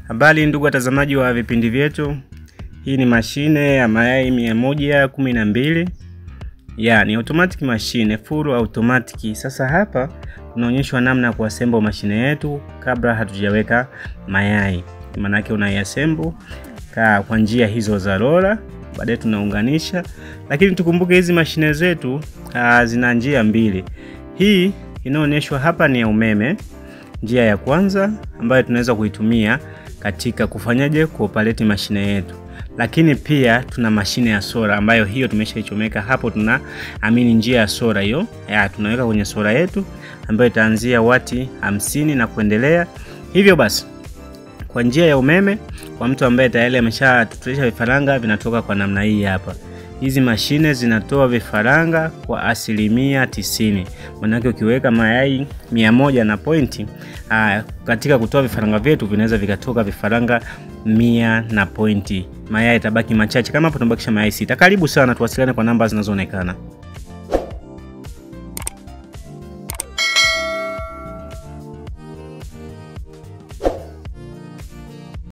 Habari ndugu watazamaji wa vipindi vyetu. Hii ni mashine ya mayai 112. Ni automatic machine, full automatic. Sasa hapa tunaonyeshwa namna ya kuassemble mashine yetu kabla hatujaweka mayai. Maana yake unaiassemble kwa njia hizo za roller, baadaye tunaunganisha. Lakini tukumbuke hizi mashine zetu zina njia mbili. Hii inaonyeshwa hapa ni ya umeme, njia ya kwanza ambayo tunaweza kuitumia katika kufanyaje kuoperate mashine yetu. Lakini pia tuna mashine ya sola ambayo hiyo tumeshaichomeka hapo, tunaamini njia ya sola hiyo. Tunaweka kwenye sola yetu ambayo itaanzia wati 50 na kuendelea. Hivyo basi kwa njia ya umeme, kwa mtu ambaye tayari ameshatutolesha vifaranga, vinatoka kwa namna hii hapa. Hizi mashine zinatoa vifaranga kwa 90%. Maana yake ukiweka mayai 100 na pointi, katika kutoa vifaranga vyetu vinaweza vikatoka vifaranga 100 na pointi. Mayai itabaki machache, kama hapo tunabakisha mayai 6. Karibu sana, tuwasiliane kwa namba zinazoonekana.